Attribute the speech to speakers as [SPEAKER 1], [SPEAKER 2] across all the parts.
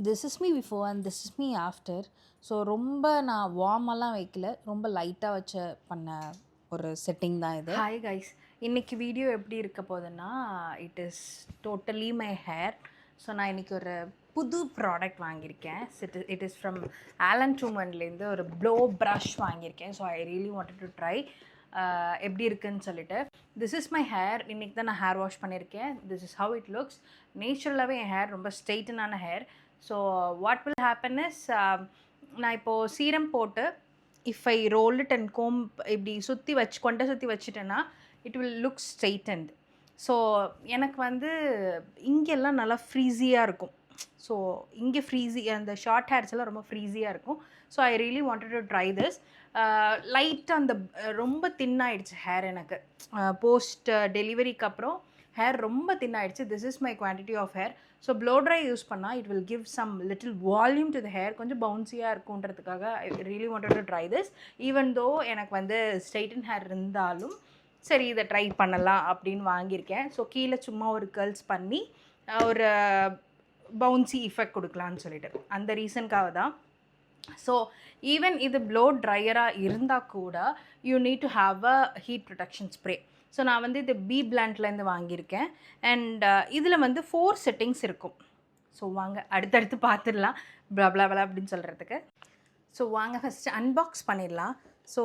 [SPEAKER 1] This is me before and this is me after. So ரொம்ப நான் வார்மெல்லாம் வைக்கல, ரொம்ப லைட்டாக வச்சு பண்ண ஒரு செட்டிங் தான் இது.
[SPEAKER 2] ஹாய் கைஸ், இன்னைக்கு வீடியோ எப்படி இருக்க போகுதுன்னா, it is totally my hair. So நான் இன்றைக்கி ஒரு புது ப்ராடக்ட் வாங்கியிருக்கேன். இட் இஸ் ஃப்ரம் ஆலன் ட்ரூமன்லேருந்து ஒரு ப்ளோ ப்ரஷ் வாங்கியிருக்கேன். So I really wanted to try எப்படி இருக்குன்னு சொல்லிட்டு. This is my hair. இன்றைக்கி தான் நான் ஹேர் வாஷ் பண்ணியிருக்கேன். This is how it looks. நேச்சுரலாகவே என் ஹேர் ரொம்ப ஸ்ட்ரெயிட்டனான hair. So what will happen is, நான் இப்போது சீரம் போட்டு if I roll it and Kom இப்படி கொண்டை சுற்றி வச்சுட்டேன்னா இட் வில் லுக் ஸ்ட்ரெயிட்டன்ட். ஸோ எனக்கு வந்து இங்கெல்லாம் நல்லா ஃப்ரீஸியாக இருக்கும். ஸோ இங்கே அந்த ஷார்ட் ஹேர்ஸ் எல்லாம் ரொம்ப ஃப்ரீஸியாக இருக்கும். So I really wanted to try this. லைட்டாக அந்த ரொம்ப தின்னாயிடுச்சு ஹேர் எனக்கு. போஸ்ட் டெலிவரிக்கு அப்புறம் ஹேர் ரொம்ப தின்னாயிடுச்சு. This is my quantity of hair. So blow dry use பண்ணால் it will give some little volume to the hair. கொஞ்சம் பவுன்ஸியாக இருக்குன்றதுக்காக I really wanted to try this. Even though எனக்கு வந்து ஸ்ட்ரெயிட்டன் ஹேர் இருந்தாலும் சரி இதை ட்ரை பண்ணலாம் அப்படின்னு வாங்கியிருக்கேன். ஸோ கீழே சும்மா ஒரு கேர்ள்ஸ் பண்ணி ஒரு பவுன்சி எஃபெக்ட் கொடுக்கலான்னு சொல்லிட்டு அந்த ரீசனுக்காக தான். ஸோ ஈவன் இது ப்ளோ ட்ரையராக இருந்தால் கூட you need to have a heat protection spray. So நான் வந்து இது பி பிளான்ட்லேருந்து வாங்கியிருக்கேன். அண்ட் இதில் வந்து 4 செட்டிங்ஸ் இருக்கும். ஸோ வாங்க அடுத்தடுத்து பார்த்துடலாம் ப்ளா அப்படின்னு சொல்கிறதுக்கு. ஸோ வாங்க ஃபஸ்ட்டு அன்பாக்ஸ் பண்ணிடலாம். ஸோ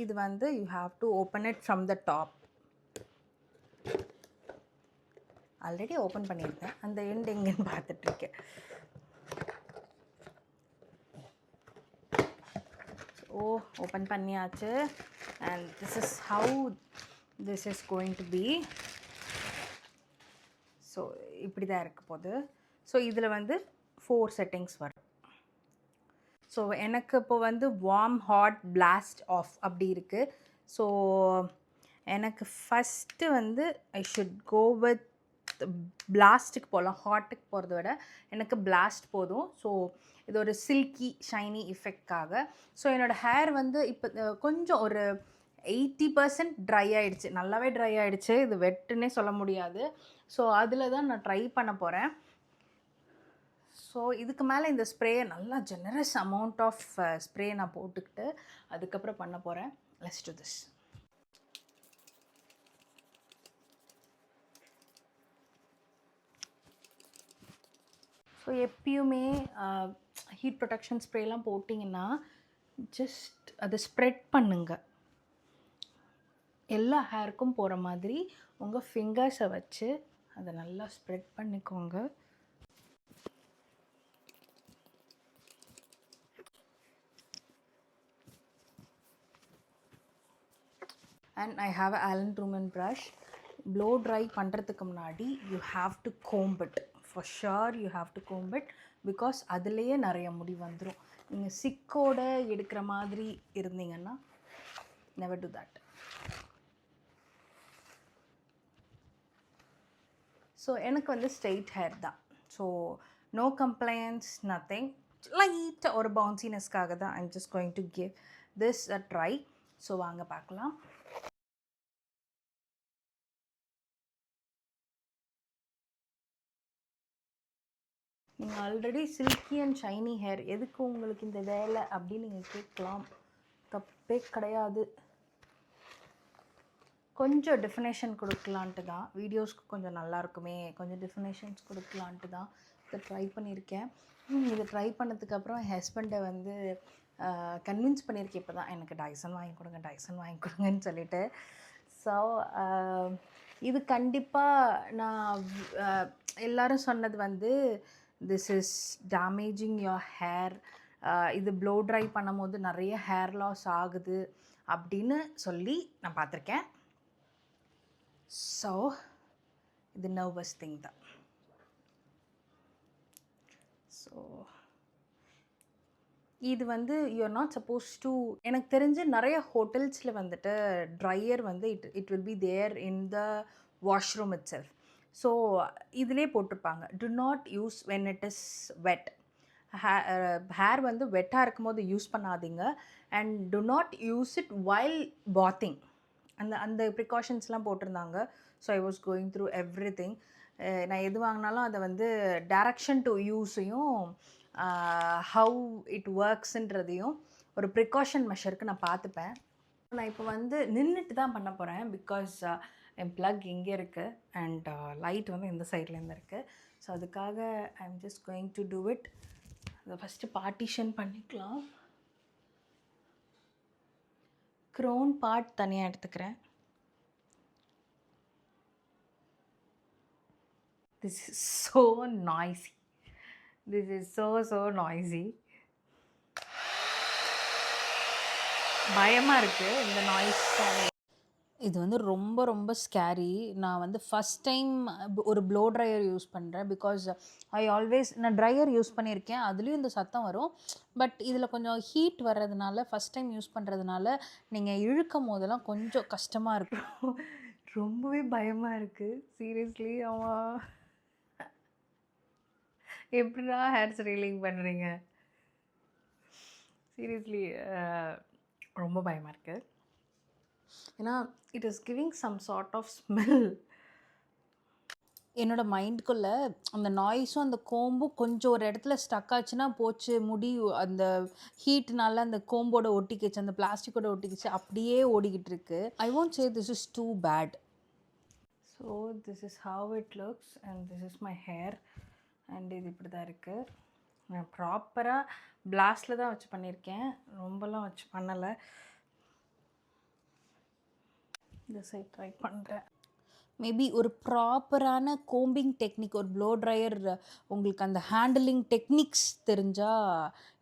[SPEAKER 2] இது வந்து you have to open it from the top. Already open பண்ணியிருக்கேன், அந்த எண்ட் எங்கேன்னு பார்த்துட்ருக்கேன். ஓ ஓப்பன் பண்ணியாச்சு. And this is how this is going to be. So இப்படி தான் இருக்க போகுது. ஸோ இதில் வந்து 4 செட்டிங்ஸ் வரும். ஸோ எனக்கு இப்போ வந்து வார்ம் ஹாட் பிளாஸ்ட் ஆஃப் அப்படி இருக்குது. ஸோ எனக்கு ஃபஸ்ட்டு வந்து ஐ ஷுட் கோ வித் பிளாஸ்ட்டுக்கு போகலாம். ஹாட்டுக்கு போகிறத விட எனக்கு பிளாஸ்ட் போதும். ஸோ இது ஒரு சில்கி ஷைனி எஃபெக்ட்காக. ஸோ என்னோடய ஹேர் வந்து இப்போ கொஞ்சம் ஒரு 80% ட்ரை ஆகிடுச்சு, நல்லாவே ட்ரை ஆகிடுச்சு. இது வெட்டுன்னே சொல்ல முடியாது. ஸோ அதில் தான் நான் ட்ரை பண்ண போகிறேன். ஸோ இதுக்கு மேலே இந்த ஸ்ப்ரேயை நல்லா ஜெனரஸ் அமௌண்ட் ஆஃப் ஸ்ப்ரே நான் போட்டுக்கிட்டு அதுக்கப்புறம் பண்ண போகிறேன். Let's to this. ஸோ எப்பயுமே ஹீட் ப்ரொடெக்ஷன் ஸ்ப்ரேலாம் போட்டிங்கன்னா ஜஸ்ட் அதை ஸ்ப்ரெட் பண்ணுங்கள். எல்லா ஹேருக்கும் போகிற மாதிரி உங்கள் ஃபிங்கர்ஸை வச்சு அதை நல்லா ஸ்ப்ரெட் பண்ணிக்கோங்க. And I have a Alan Truman brush. Blow dry பண்ணுறதுக்கு முன்னாடி you have to comb it. For sure you have to comb it. Because அதுலேயே நிறைய முடி வந்துடும். நீங்கள் சிக்கோடு எடுக்கிற மாதிரி இருந்தீங்கன்னா நெவர் டு தட். ஸோ எனக்கு வந்து ஸ்ட்ரெயிட் ஹேர் தான். So no complaints, nothing. லைட்டாக ஒரு பவுன்சினஸ்க்காக தான் I'm just going to give this a try. So வாங்க பார்க்கலாம். நீங்கள் already silky and shiny hair, எதுக்கு உங்களுக்கு இந்த வேலை அப்படின்னு நீங்கள் கேட்கலாம். தப்பே கிடையாது. கொஞ்சம் டெஃபினேஷன் கொடுக்கலான்ட்டு தான், வீடியோஸ்க்கு கொஞ்சம் நல்லாயிருக்குமே, கொஞ்சம் டெஃபினேஷன்ஸ் கொடுக்கலான்ட்டு தான் இதை ட்ரை பண்ணியிருக்கேன். இதை ட்ரை பண்ணதுக்கப்புறம் என் ஹஸ்பண்டை வந்து கன்வின்ஸ் பண்ணியிருக்கேன். இப்போ தான் எனக்கு டைசன் வாங்கி கொடுங்கன்னு சொல்லிட்டு. ஸோ இது கண்டிப்பாக நான் எல்லோரும் சொன்னது வந்து this is damaging your hair, இது ப்ளோ ட்ரை பண்ணும் போது நிறைய ஹேர் லாஸ் ஆகுது அப்படின்னு சொல்லி நான் பார்த்துருக்கேன். ஸோ இது நர்வஸ் திங் தான். ஸோ இது வந்து you are not suppose to, எனக்கு தெரிஞ்சு நிறைய ஹோட்டல்ஸில் வந்துட்டு ட்ரையர் வந்து it will be there in the washroom itself. So இதிலே போட்டிருப்பாங்க, do not use when it is wet. Hair வந்து வெட்டாக இருக்கும் போது யூஸ் பண்ணாதீங்க. And do not use it while bathing. அந்த ப்ரிகாஷன்ஸ்லாம் போட்டிருந்தாங்க. So I was going through everything. நான் எது வாங்கினாலும் அதை வந்து டைரக்ஷன் டு யூஸையும் ஹவு இட் ஒர்க்ஸுன்றதையும் ஒரு ப்ரிகாஷன் மெஷருக்கு நான் பார்த்துப்பேன். நான் இப்போ வந்து நின்றுட்டு தான் பண்ண போகிறேன். பிகாஸ் என் ப்ளக் இங்கே இருக்குது அண்ட் லைட் வந்து இந்த சைட்லேருந்து இருக்குது. ஸோ அதுக்காக ஐ am just going to do it. அதை ஃபஸ்ட்டு பார்ட்டிஷன் பண்ணிக்கலாம். க்ரோன் பார்ட் தனியாக எடுத்துக்கிறேன். This is so noisy. This is so noisy. பயமாக இருக்குது இந்த நாய்ஸ்.
[SPEAKER 1] இது வந்து ரொம்ப ரொம்ப ஸ்கேரி. நான் வந்து ஃபஸ்ட் டைம் ஒரு ப்ளோ ட்ரையர் யூஸ் பண்ணுறேன். பிகாஸ் நான் ட்ரையர் யூஸ் பண்ணியிருக்கேன், அதுலேயும் இந்த சத்தம் வரும். பட் இதில் கொஞ்சம் ஹீட் வர்றதுனால ஃபஸ்ட் டைம் யூஸ் பண்ணுறதுனால நீங்கள் இழுக்கும் போதெல்லாம் கொஞ்சம் கஷ்டமாக இருக்கும்.
[SPEAKER 2] ரொம்பவே பயமாக இருக்குது சீரியஸ்லி. அவன் எப்படிடா ஹேர் ஸ்டைலிங் பண்ணுறீங்க? சீரியஸ்லி ரொம்ப பயமாக இருக்குது. ஏன்னா it is giving some sort of smell.
[SPEAKER 1] என்னோடய மைண்டுக்குள்ளே அந்த நாய்ஸும் அந்த கோம்பும் கொஞ்சம் ஒரு இடத்துல ஸ்டக் ஆச்சுன்னா போச்சு, முடி அந்த ஹீட்னால அந்த கோம்போட ஒட்டிக்கிச்சு, அந்த பிளாஸ்டிக்கோட ஒட்டிக்கிச்சு, அப்படியே ஓடிக்கிட்டு இருக்கு. I won't say this is too bad.
[SPEAKER 2] So this is how it looks and this is my hair. அண்ட் இது இப்படி தான் இருக்குது. நான் ப்ராப்பராக பிளாஸ்டில் தான் வச்சு பண்ணியிருக்கேன், ரொம்பலாம் வச்சு பண்ணலை. இந்த சைட் ட்ரை பண்ணுறேன்.
[SPEAKER 1] மேபி ஒரு ப்ராப்பரான கோம்பிங் டெக்னிக், ஒரு ப்ளோ ட்ரையர் உங்களுக்கு அந்த ஹேண்டிலிங் டெக்னிக்ஸ் தெரிஞ்சால்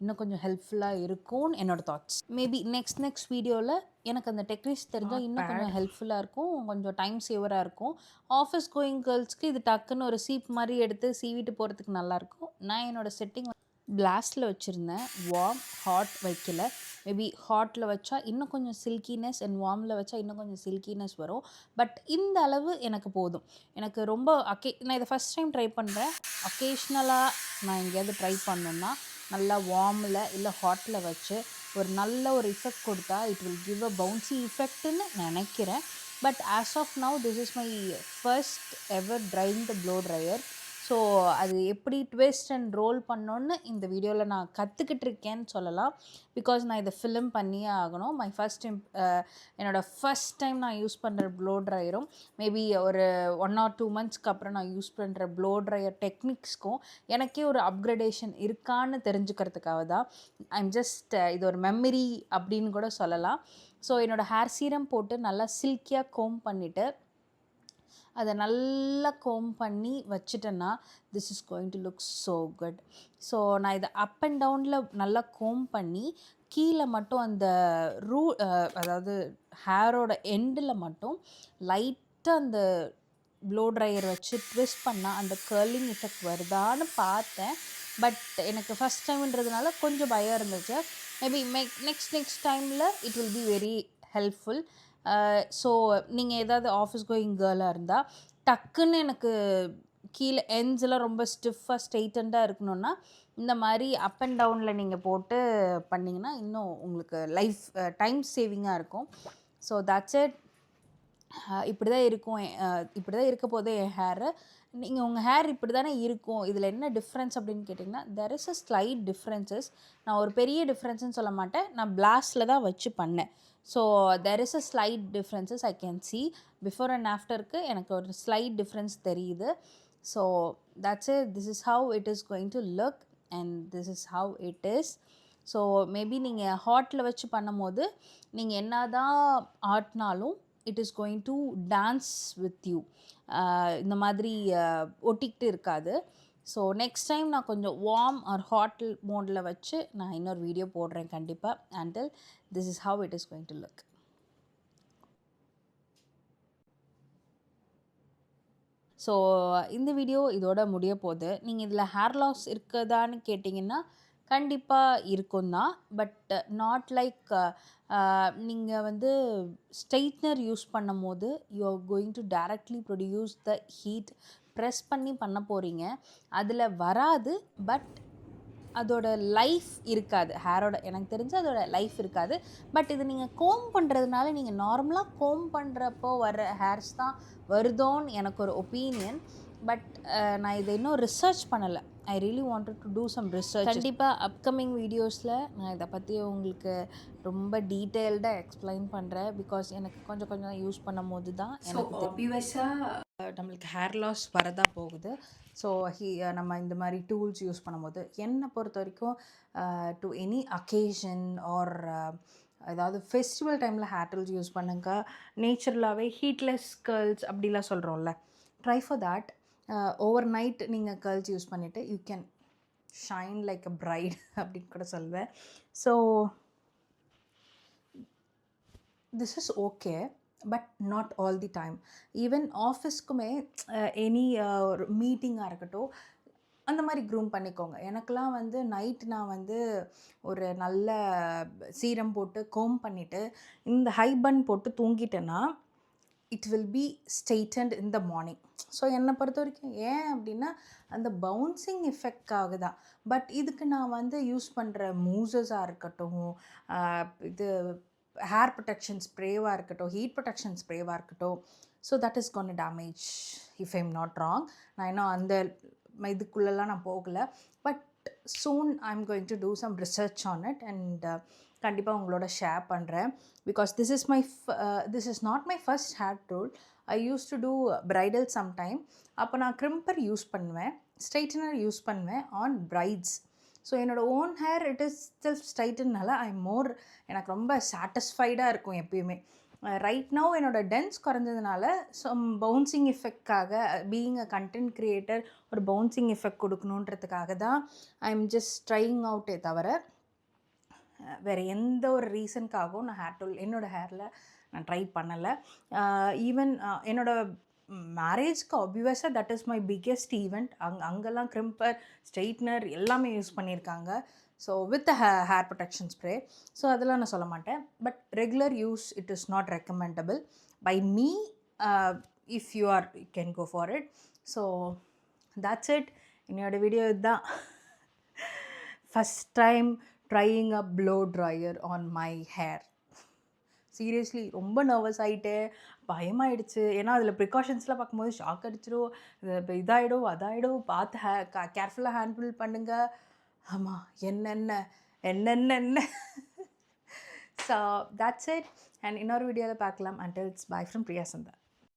[SPEAKER 1] இன்னும் கொஞ்சம் ஹெல்ப்ஃபுல்லாக இருக்கும்னு என்னோடய தாட்ஸ். மேபி நெக்ஸ்ட் வீடியோவில் எனக்கு அந்த டெக்னிக்ஸ் தெரிஞ்சால் இன்னும் கொஞ்சம் ஹெல்ப்ஃபுல்லாக இருக்கும், கொஞ்சம் டைம் சேவராக இருக்கும். ஆஃபீஸ் கோயிங் கேர்ள்ஸ்க்கு இது டக்குன்னு ஒரு சீப் மாதிரி எடுத்து சீவிட்டு போகிறதுக்கு நல்லாயிருக்கும். நான் என்னோடய செட்டிங் பிளாஸ்டில் வச்சுருந்தேன், வார்ம் ஹாட் வைக்கல. மேபி ஹாட்டில் வச்சா இன்னும் கொஞ்சம் சில்கினஸ் அண்ட் வார்மில் வச்சா இன்னும் கொஞ்சம் சில்கினஸ் வரும். பட் இந்த அளவு எனக்கு போதும். எனக்கு ரொம்ப நான் இதை ஃபஸ்ட் டைம் ட்ரை பண்ணுறேன். அக்கேஷ்னலாக நான் எங்கேயாவது ட்ரை பண்ணணுன்னா நல்லா வார்மில் இல்லை ஹாட்டில் வச்சு ஒரு நல்ல ஒரு இஃபெக்ட் கொடுத்தா it will give a bouncy இஃபெக்ட்னு நினைக்கிறேன். But as of now this is my first ever trying the blow dryer. So அது எப்படி ட்விஸ்ட் அண்ட் ரோல் பண்ணோன்னு இந்த வீடியோவில் நான் கற்றுக்கிட்டு இருக்கேன்னு சொல்லலாம். பிகாஸ் நான் இதை ஃபிலிம் பண்ணியே ஆகணும். என்னோடய ஃபஸ்ட் டைம் நான் யூஸ் பண்ணுற ப்ளோ ட்ரையரும் மேபி ஒரு 1 or 2 monthsக்கு அப்புறம் நான் யூஸ் பண்ணுற ப்ளோ ட்ரையர் டெக்னிக்ஸ்க்கும் எனக்கே ஒரு அப்கிரேடேஷன் இருக்கான்னு தெரிஞ்சுக்கிறதுக்காக தான். இது ஒரு மெமரி அப்படின்னு கூட சொல்லலாம். ஸோ என்னோடய ஹேர் சீரம் போட்டு நல்லா சில்கியாக கோம் பண்ணிவிட்டு அதை நல்லா கோம் பண்ணி வச்சுட்டேன்னா this is going to look so good. So நான் இதை அப் அண்ட் டவுனில் நல்லா கோம் பண்ணி கீழே மட்டும் அந்த அதாவது ஹேரோட எண்டில் மட்டும் லைட்டாக அந்த ப்ளோ ட்ரையர் வச்சு ட்விஸ்ட் பண்ணால் அந்த கர்லிங் எஃபெக்ட் வருதான்னு பார்த்தேன். பட் எனக்கு ஃபஸ்ட் டைம்ன்றதுனால கொஞ்சம் பயம் இருந்துச்சு. மேபி நெக்ஸ்ட் டைமில் it will be very helpful. So நீங்கள் ஏதாவது ஆஃபீஸ் கோயிங் கேர்ளாக இருந்தால் டக்குன்னு எனக்கு கீழே எண்ட்ஸ்லாம் ரொம்ப ஸ்டிஃபாக ஸ்ட்ரெயிட்டண்டாக இருக்கணும்னா இந்த மாதிரி அப் அண்ட் டவுனில் நீங்கள் போட்டு பண்ணிங்கன்னா இன்னும் உங்களுக்கு டைம் சேவிங்காக இருக்கும். So that's it. இப்படி தான் இருக்கும், இப்படி தான் இருக்க போது என் ஹேரு. உங்கள் ஹேர் இப்படி தானே இருக்கும், இதில் என்ன டிஃப்ரென்ஸ் அப்படின்னு கேட்டிங்கன்னா there is a slight differences. நான் ஒரு பெரிய டிஃப்ரென்ஸ்னு சொல்ல மாட்டேன், நான் பிளாஸ்டில் தான் வச்சு பண்ணேன். So there is a slight differences I can see. Before and ஆஃப்டருக்கு எனக்கு ஒரு ஸ்லைட் டிஃப்ரென்ஸ் தெரியுது. So that's it. This is how it is going to look and this is how it is. So maybe நீங்கள் ஹாட்டில் வச்சு பண்ணும் போது நீங்கள் என்ன தான் ஆட்டினாலும் it is going to dance with you. இந்த மாதிரி ஒட்டிக்கிட்டு இருக்காது. ஸோ நெக்ஸ்ட் டைம் நான் கொஞ்சம் வார்ம் ஆர் ஹாட் மோடில் வச்சு நான் இன்னொரு வீடியோ போடுறேன் கண்டிப்பாக. Until this is how it is going to look. So இந்த வீடியோ இதோட முடிய போகுது. நீங்கள் இதில் ஹேர் லாஸ் இருக்குதான்னு கேட்டிங்கன்னா கண்டிப்பாக இருக்கும் தான். பட் நாட் லைக் நீங்கள் வந்து ஸ்ட்ரெயிட்னர் யூஸ் பண்ணும் போது you are going to directly produce the heat. Press பண்ணி பண்ண போகிறீங்க, அதில் வராது. பட் அதோட லைஃப் இருக்காது, ஹேரோட எனக்கு தெரிஞ்சு அதோட லைஃப் இருக்காது. பட் இது நீங்கள் கோம் பண்ணுறதுனால நீங்கள் நார்மலாக கோம் பண்ணுறப்போ வர்ற ஹேர்ஸ் தான் வருதோன்னு எனக்கு ஒரு ஒப்பீனியன். பட் நான் இதை இன்னும் ரிசர்ச் பண்ணலை. I really wanted to do some research. கண்டிப்பாக அப்கமிங் வீடியோஸில் நான் இதை பற்றி உங்களுக்கு ரொம்ப டீட்டெயில்டாக எக்ஸ்பிளைன் பண்ணுறேன். பிகாஸ் எனக்கு கொஞ்சம் கொஞ்சம் யூஸ் பண்ணும் போது தான் எனக்கு ஆப்வியஸாக நம்மளுக்கு ஹேர் லாஸ் வரதா போகுது. ஸோ நம்ம இந்த மாதிரி டூல்ஸ் யூஸ் பண்ணும்போது என்னை பொறுத்த வரைக்கும் டு எனி அக்கேஷன் ஆர் ஏதாவது ஃபெஸ்டிவல் டைமில் ஹேர் டூல்ஸ் யூஸ் பண்ணுங்க. நேச்சுரலாகவே ஹீட்லெஸ் கேர்ள்ஸ் அப்படிலாம் சொல்கிறோம்ல, try for that. Overnight நீங்கள் கேர்ள்ஸ் யூஸ் பண்ணிவிட்டு you can shine like a bride அப்படின்னு கூட சொல்வேன். So this is okay, but not all the time. Even ஆஃபீஸ்க்குமே எனி ஒரு மீட்டிங்காக இருக்கட்டும், அந்த மாதிரி க்ரூம் பண்ணிக்கோங்க. எனக்கெலாம் வந்து நைட் நான் வந்து ஒரு நல்ல சீரம் போட்டு கோம் பண்ணிவிட்டு இந்த ஹை பன் போட்டு தூங்கிட்டேன்னா it will be straightened in the morning. So என்னை பொறுத்த வரைக்கும் ஏன் அப்படின்னா அந்த பவுன்சிங் எஃபெக்டாக தான். பட் இதுக்கு நான் வந்து யூஸ் பண்ணுற மூசஸாக இருக்கட்டும், இது ஹேர் ப்ரொடெக்ஷன் ஸ்ப்ரேவாக இருக்கட்டும், ஹீட் ப்ரொடெக்ஷன் ஸ்ப்ரேவாக இருக்கட்டும், so that is gonna damage if I am not wrong. நான் இன்னும் அந்த இதுக்குள்ளெல்லாம் நான் போகலை. But soon I am going to do some research on it and கண்டிப்பாக உங்களோட ஷேர் பண்ணுறேன். Because this is not my first hair tool. I used to do bridal sometime. அப்போ நான் க்ரிம்பர் யூஸ் பண்ணுவேன், ஸ்ட்ரைட்டனர் யூஸ் பண்ணுவேன் on braids. So என்னோடய own hair it is self ஸ்ட்ரைட்டனால எனக்கு ரொம்ப சாட்டிஸ்ஃபைடாக இருக்கும் எப்பயுமே. ரைட் நவ் என்னோடய டென்ஸ் குறைஞ்சதுனால சம் பவுன்சிங் எஃபெக்ட்காக, பீயிங் அ கண்டென்ட் க்ரியேட்டர் ஒரு பவுன்சிங் எஃபெக்ட் கொடுக்கணுன்றதுக்காக தான் ஐ எம் ஜஸ்ட் ட்ரையிங் அவுட்டே தவிர வேறு எந்த ஒரு ரீசனுக்காகவும் நான் ஹேர் டூல் என்னோடய ஹேரில் நான் ட்ரை பண்ணலை. ஈவன் என்னோடய மேரேஜ்க்கு ஆப்வியஸாக that is my biggest event. அங்கெல்லாம் க்ரிம்பர், ஸ்ட்ரெயிட்னர் எல்லாமே யூஸ் பண்ணியிருக்காங்க. So with hair protection spray. So அதெல்லாம் நான் சொல்ல மாட்டேன். But regular use it is not recommendable by me. If you can go for it. So that's it. என்னோடய video இதுதான். First time trying a blow dryer on my hair. Seriously ரொம்ப nervous ஆகிட்டேன், பயமாயிடுச்சு. ஏன்னா அதில் ப்ரிகாஷன்ஸ்லாம் பார்க்கும்போது ஷாக் அடிச்சிடும், இதாகிடும் அதாகிடும், பார்த்து கேர்ஃபுல்லாக ஹேண்டில் பண்ணுங்கள். ஆமாம், என்னென்ன. So that's it. அண்ட் இன்னொரு வீடியோவில் பார்க்கலாம். Until it's by from Priya சந்தா.